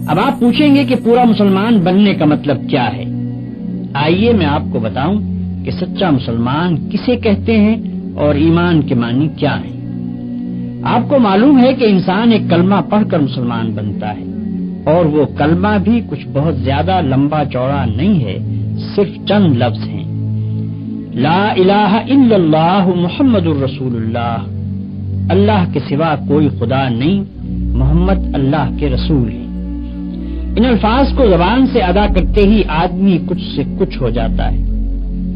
اب آپ پوچھیں گے کہ پورا مسلمان بننے کا مطلب کیا ہے؟ آئیے میں آپ کو بتاؤں کہ سچا مسلمان کسے کہتے ہیں اور ایمان کے معنی کیا ہیں۔ آپ کو معلوم ہے کہ انسان ایک کلمہ پڑھ کر مسلمان بنتا ہے، اور وہ کلمہ بھی کچھ بہت زیادہ لمبا چوڑا نہیں ہے، صرف چند لفظ ہیں۔ لا الہ الا اللہ محمد الرسول اللہ، اللہ کے سوا کوئی خدا نہیں، محمد اللہ کے رسول ہیں۔ ان الفاظ کو زبان سے ادا کرتے ہی آدمی کچھ سے کچھ ہو جاتا ہے۔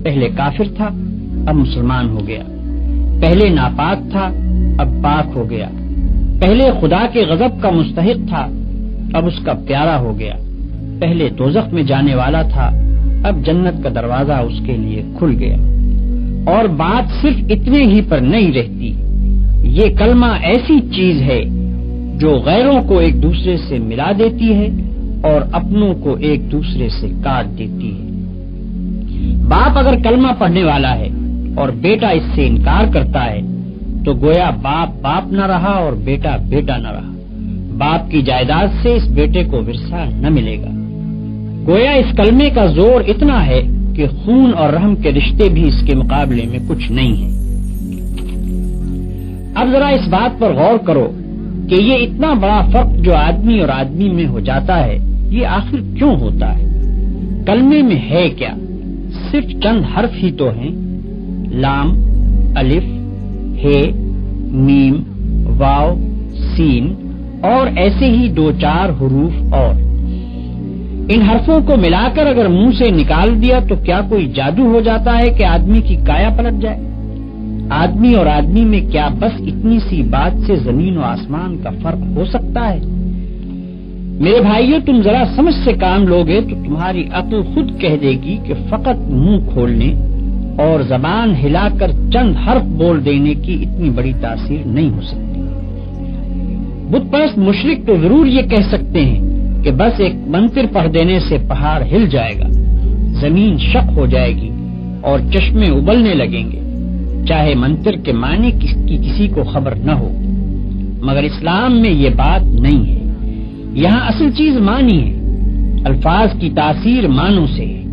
پہلے کافر تھا، اب مسلمان ہو گیا۔ پہلے ناپاک تھا، اب پاک ہو گیا۔ پہلے خدا کے غضب کا مستحق تھا، اب اس کا پیارا ہو گیا۔ پہلے دوزخ میں جانے والا تھا، اب جنت کا دروازہ اس کے لیے کھل گیا۔ اور بات صرف اتنے ہی پر نہیں رہتی، یہ کلمہ ایسی چیز ہے جو غیروں کو ایک دوسرے سے ملا دیتی ہے اور اپنوں کو ایک دوسرے سے کاٹ دیتی ہے۔ باپ اگر کلمہ پڑھنے والا ہے اور بیٹا اس سے انکار کرتا ہے تو گویا باپ نہ رہا اور بیٹا نہ رہا۔ باپ کی جائیداد سے اس بیٹے کو ورثہ نہ ملے گا۔ گویا اس کلمے کا زور اتنا ہے کہ خون اور رحم کے رشتے بھی اس کے مقابلے میں کچھ نہیں ہیں۔ اب ذرا اس بات پر غور کرو کہ یہ اتنا بڑا فرق جو آدمی اور آدمی میں ہو جاتا ہے، یہ آخر کیوں ہوتا ہے؟ کلمے میں ہے کیا؟ صرف چند حرف ہی تو ہیں، لام، الف، ہے، میم، واو، سین اور ایسے ہی دو چار حروف اور۔ ان حرفوں کو ملا کر اگر منہ سے نکال دیا تو کیا کوئی جادو ہو جاتا ہے کہ آدمی کی کایا پلٹ جائے؟ آدمی اور آدمی میں کیا بس اتنی سی بات سے زمین و آسمان کا فرق ہو سکتا ہے؟ میرے بھائیو، تم ذرا سمجھ سے کام لوگے تو تمہاری عقل خود کہہ دے گی کہ فقط منہ کھولنے اور زبان ہلا کر چند حرف بول دینے کی اتنی بڑی تاثیر نہیں ہو سکتی۔ بت پرست مشرک تو ضرور یہ کہہ سکتے ہیں کہ بس ایک منتر پڑھ دینے سے پہاڑ ہل جائے گا، زمین شق ہو جائے گی اور چشمے ابلنے لگیں گے، چاہے منتر کے معنی کی کسی کو خبر نہ ہو۔ مگر اسلام میں یہ بات نہیں ہے۔ یہاں اصل چیز معنی ہے۔ الفاظ کی تاثیر معنوں سے ہے۔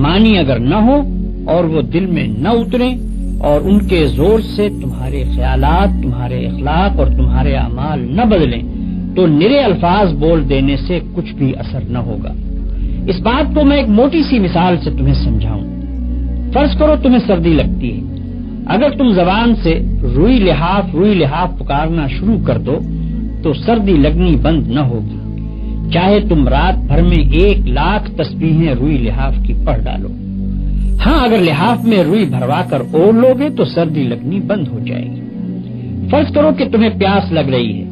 معنی اگر نہ ہو اور وہ دل میں نہ اتریں اور ان کے زور سے تمہارے خیالات، تمہارے اخلاق اور تمہارے اعمال نہ بدلیں تو نرے الفاظ بول دینے سے کچھ بھی اثر نہ ہوگا۔ اس بات کو میں ایک موٹی سی مثال سے تمہیں سمجھاؤں۔ فرض کرو تمہیں سردی لگتی ہے، اگر تم زبان سے روئی لحاف پکارنا شروع کر دو تو سردی لگنی بند نہ ہوگی، چاہے تم رات بھر میں 1,00,000 تسبیحیں روئی لحاف کی پڑھ ڈالو۔ ہاں، اگر لحاف میں روئی بھروا کر اوڑھ لوگے تو سردی لگنی بند ہو جائے گی۔ فرض کرو کہ تمہیں پیاس لگ رہی ہے،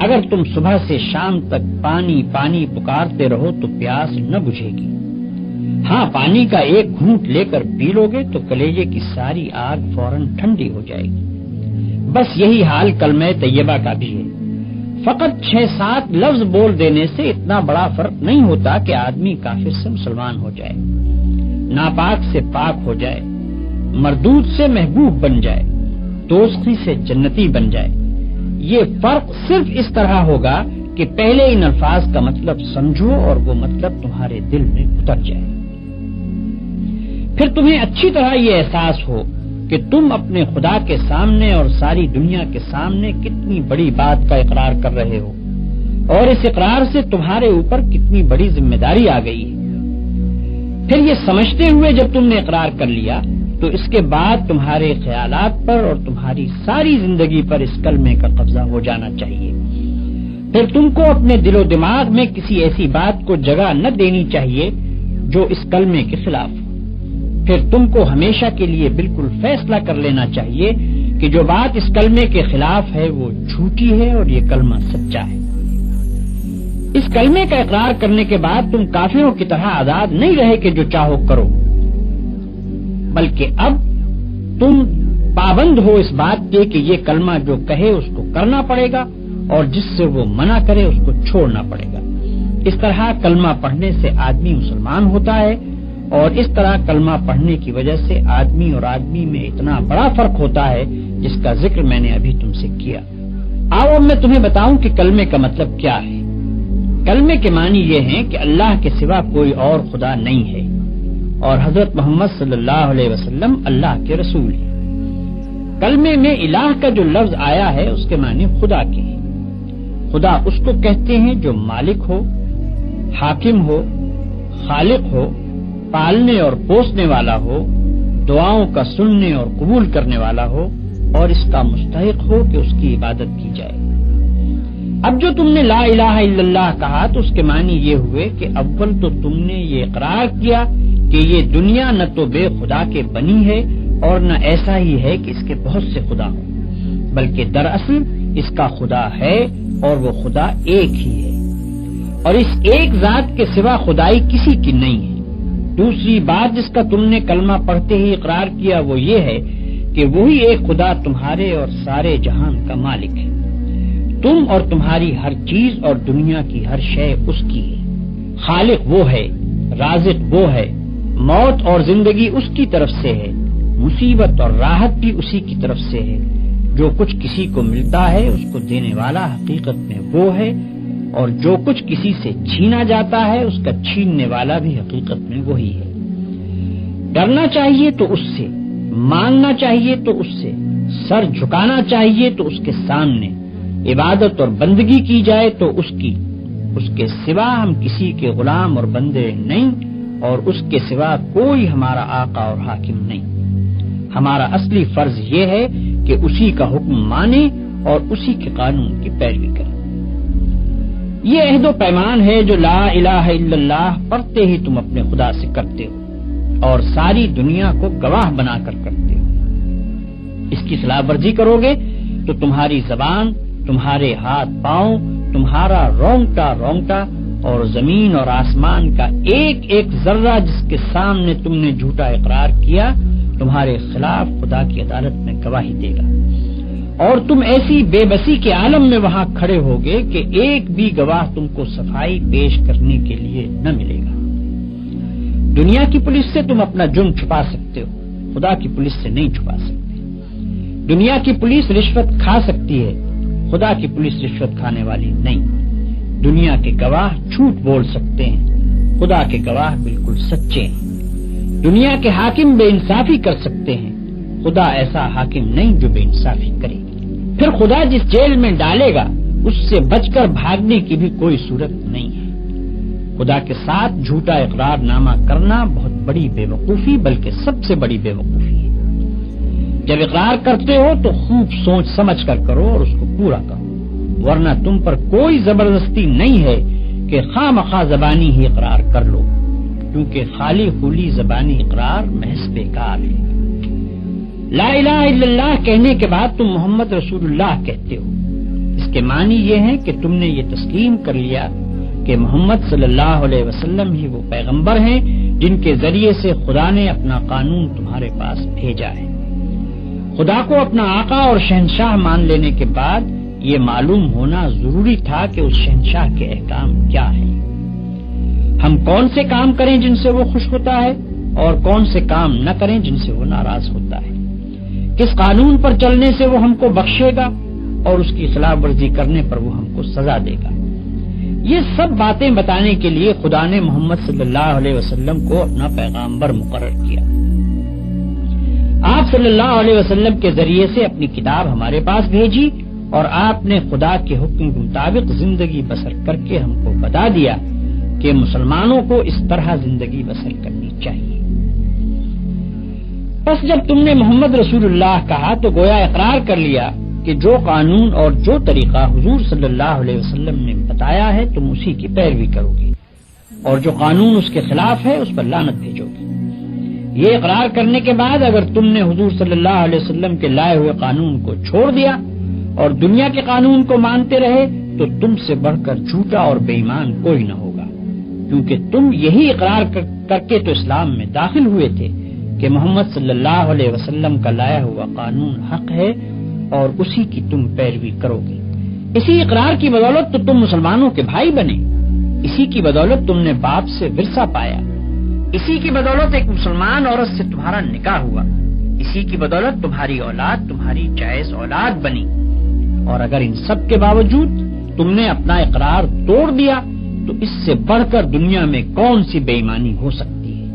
اگر تم صبح سے شام تک پانی پانی پکارتے رہو تو پیاس نہ بجھے گی۔ ہاں، پانی کا ایک گھونٹ لے کر پی لوگے تو کلیجے کی ساری آگ فوراً ٹھنڈی ہو جائے گی۔ بس یہی حال کلمہ طیبہ کا بھی ہے۔ فقط 6-7 لفظ بول دینے سے اتنا بڑا فرق نہیں ہوتا کہ آدمی کافر سے مسلمان ہو جائے، ناپاک سے پاک ہو جائے، مردود سے محبوب بن جائے، دوزخی سے جنتی بن جائے۔ یہ فرق صرف اس طرح ہوگا کہ پہلے ان الفاظ کا مطلب سمجھو اور وہ مطلب تمہارے دل میں اتر جائے۔ پھر تمہیں اچھی طرح یہ احساس ہو کہ تم اپنے خدا کے سامنے اور ساری دنیا کے سامنے کتنی بڑی بات کا اقرار کر رہے ہو، اور اس اقرار سے تمہارے اوپر کتنی بڑی ذمہ داری آ گئی ہے۔ پھر یہ سمجھتے ہوئے جب تم نے اقرار کر لیا تو اس کے بعد تمہارے خیالات پر اور تمہاری ساری زندگی پر اس کلمے کا قبضہ ہو جانا چاہیے۔ پھر تم کو اپنے دل و دماغ میں کسی ایسی بات کو جگہ نہ دینی چاہیے جو اس کلمے کے خلاف ہو۔ پھر تم کو ہمیشہ کے لیے بالکل فیصلہ کر لینا چاہیے کہ جو بات اس کلمے کے خلاف ہے وہ جھوٹی ہے اور یہ کلمہ سچا ہے۔ اس کلمے کا اقرار کرنے کے بعد تم کافروں کی طرح آزاد نہیں رہے کہ جو چاہو کرو، بلکہ اب تم پابند ہو اس بات کے کہ یہ کلمہ جو کہے اس کو کرنا پڑے گا اور جس سے وہ منع کرے اس کو چھوڑنا پڑے گا۔ اس طرح کلمہ پڑھنے سے آدمی مسلمان ہوتا ہے، اور اس طرح کلمہ پڑھنے کی وجہ سے آدمی اور آدمی میں اتنا بڑا فرق ہوتا ہے جس کا ذکر میں نے ابھی تم سے کیا۔ آؤ اب میں تمہیں بتاؤں کہ کلمے کا مطلب کیا ہے۔ کلمے کے معنی یہ ہیں کہ اللہ کے سوا کوئی اور خدا نہیں ہے اور حضرت محمد صلی اللہ علیہ وسلم اللہ کے رسول ہیں۔ کلمے میں الہ کا جو لفظ آیا ہے اس کے معنی خدا کے ہیں۔ خدا اس کو کہتے ہیں جو مالک ہو، حاکم ہو، خالق ہو، پالنے اور پوسنے والا ہو، دعاؤں کا سننے اور قبول کرنے والا ہو اور اس کا مستحق ہو کہ اس کی عبادت کی جائے۔ اب جو تم نے لا الہ الا اللہ کہا تو اس کے معنی یہ ہوئے کہ اول تو تم نے یہ اقرار کیا کہ یہ دنیا نہ تو بے خدا کے بنی ہے اور نہ ایسا ہی ہے کہ اس کے بہت سے خدا ہوں، بلکہ دراصل اس کا خدا ہے اور وہ خدا ایک ہی ہے اور اس ایک ذات کے سوا خدائی کسی کی نہیں ہے۔ دوسری بات جس کا تم نے کلمہ پڑھتے ہی اقرار کیا وہ یہ ہے کہ وہی ایک خدا تمہارے اور سارے جہان کا مالک ہے۔ تم اور تمہاری ہر چیز اور دنیا کی ہر شے اس کی ہے۔ خالق وہ ہے، رازق وہ ہے، موت اور زندگی اس کی طرف سے ہے، مصیبت اور راحت بھی اسی کی طرف سے ہے۔ جو کچھ کسی کو ملتا ہے اس کو دینے والا حقیقت میں وہ ہے اور جو کچھ کسی سے چھینا جاتا ہے اس کا چھیننے والا بھی حقیقت میں وہی ہے۔ ڈرنا چاہیے تو اس سے، مانگنا چاہیے تو اس سے، سر جھکانا چاہیے تو اس کے سامنے، عبادت اور بندگی کی جائے تو اس کی، اس کے سوا ہم کسی کے غلام اور بندے نہیں اور اس کے سوا کوئی ہمارا آقا اور حاکم نہیں۔ ہمارا اصلی فرض یہ ہے کہ اسی کا حکم مانیں اور اسی کے قانون کی پیروی کریں۔ یہ عہد و پیمان ہے جو لا الہ الا اللہ پڑھتے ہی تم اپنے خدا سے کرتے ہو اور ساری دنیا کو گواہ بنا کر کرتے ہو۔ اس کی خلاف ورزی کرو گے تو تمہاری زبان، تمہارے ہاتھ پاؤں، تمہارا رونگٹا رونگٹا اور زمین اور آسمان کا ایک ایک ذرہ جس کے سامنے تم نے جھوٹا اقرار کیا تمہارے خلاف خدا کی عدالت میں گواہی دے گا، اور تم ایسی بے بسی کے عالم میں وہاں کھڑے ہوگے کہ ایک بھی گواہ تم کو صفائی پیش کرنے کے لیے نہ ملے گا۔ دنیا کی پولیس سے تم اپنا جرم چھپا سکتے ہو، خدا کی پولیس سے نہیں چھپا سکتے۔ دنیا کی پولیس رشوت کھا سکتی ہے، خدا کی پولیس رشوت کھانے والی نہیں۔ دنیا کے گواہ جھوٹ بول سکتے ہیں، خدا کے گواہ بالکل سچے ہیں۔ دنیا کے حاکم بے انصافی کر سکتے ہیں، خدا ایسا حاکم نہیں جو بے انصافی کرے۔ پھر خدا جس جیل میں ڈالے گا اس سے بچ کر بھاگنے کی بھی کوئی صورت نہیں ہے۔ خدا کے ساتھ جھوٹا اقرار نامہ کرنا بہت بڑی بے وقوفی بلکہ سب سے بڑی بے وقوفی ہے۔ جب اقرار کرتے ہو تو خوب سوچ سمجھ کر کرو اور اس کو پورا کرو، ورنہ تم پر کوئی زبردستی نہیں ہے کہ خواہ مخواہ زبانی ہی اقرار کر لو، کیونکہ خالی خولی زبانی اقرار محض بیکار ہے۔ لا الہ الا اللہ کہنے کے بعد تم محمد رسول اللہ کہتے ہو، اس کے معنی یہ ہے کہ تم نے یہ تسلیم کر لیا کہ محمد صلی اللہ علیہ وسلم ہی وہ پیغمبر ہیں جن کے ذریعے سے خدا نے اپنا قانون تمہارے پاس بھیجا ہے۔ خدا کو اپنا آقا اور شہنشاہ مان لینے کے بعد یہ معلوم ہونا ضروری تھا کہ اس شہنشاہ کے احکام کیا ہیں۔ ہم کون سے کام کریں جن سے وہ خوش ہوتا ہے اور کون سے کام نہ کریں جن سے وہ ناراض ہوتا ہے، کس قانون پر چلنے سے وہ ہم کو بخشے گا اور اس کی خلاف ورزی کرنے پر وہ ہم کو سزا دے گا۔ یہ سب باتیں بتانے کے لیے خدا نے محمد صلی اللہ علیہ وسلم کو اپنا پیغمبر مقرر کیا۔ آپ صلی اللہ علیہ وسلم کے ذریعے سے اپنی کتاب ہمارے پاس بھیجی اور آپ نے خدا کے حکم کے مطابق زندگی بسر کر کے ہم کو بتا دیا کہ مسلمانوں کو اس طرح زندگی بسر کرنی چاہیے۔ بس جب تم نے محمد رسول اللہ کہا تو گویا اقرار کر لیا کہ جو قانون اور جو طریقہ حضور صلی اللہ علیہ وسلم نے بتایا ہے تم اسی کی پیروی کرو گے، اور جو قانون اس کے خلاف ہے اس پر لعنت بھیجو گے۔ یہ اقرار کرنے کے بعد اگر تم نے حضور صلی اللہ علیہ وسلم کے لائے ہوئے قانون کو چھوڑ دیا اور دنیا کے قانون کو مانتے رہے تو تم سے بڑھ کر جھوٹا اور بے ایمان کوئی نہ ہوگا، کیونکہ تم یہی اقرار کر کے تو اسلام میں داخل ہوئے تھے کہ محمد صلی اللہ علیہ وسلم کا لایا ہوا قانون حق ہے اور اسی کی تم پیروی کرو گے۔ اسی اقرار کی بدولت تو تم مسلمانوں کے بھائی بنے، اسی کی بدولت تم نے باپ سے ورثہ پایا، اسی کی بدولت ایک مسلمان عورت سے تمہارا نکاح ہوا، اسی کی بدولت تمہاری اولاد تمہاری جائز اولاد بنی۔ اور اگر ان سب کے باوجود تم نے اپنا اقرار توڑ دیا تو اس سے بڑھ کر دنیا میں کون سی بے ایمانی ہو سکتی ہے؟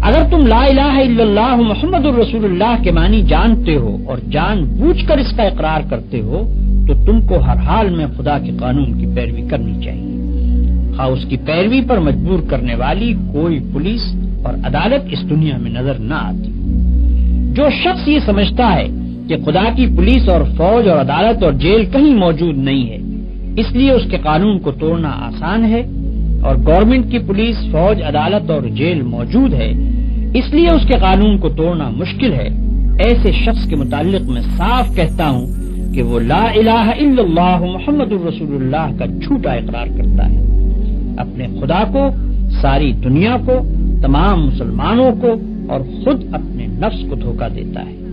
اگر تم لا الہ الا اللہ محمد الرسول اللہ کے معنی جانتے ہو اور جان بوجھ کر اس کا اقرار کرتے ہو تو تم کو ہر حال میں خدا کے قانون کی پیروی کرنی چاہیے، خواہ اس کی پیروی پر مجبور کرنے والی کوئی پولیس اور عدالت اس دنیا میں نظر نہ آتی۔ جو شخص یہ سمجھتا ہے کہ خدا کی پولیس اور فوج اور عدالت اور جیل کہیں موجود نہیں ہے، اس لیے اس کے قانون کو توڑنا آسان ہے، اور گورنمنٹ کی پولیس، فوج، عدالت اور جیل موجود ہے، اس لیے اس کے قانون کو توڑنا مشکل ہے، ایسے شخص کے متعلق میں صاف کہتا ہوں کہ وہ لا الہ الا اللہ محمد الرسول اللہ کا جھوٹا اقرار کرتا ہے، اپنے خدا کو، ساری دنیا کو، تمام مسلمانوں کو اور خود اپنے نفس کو دھوکہ دیتا ہے۔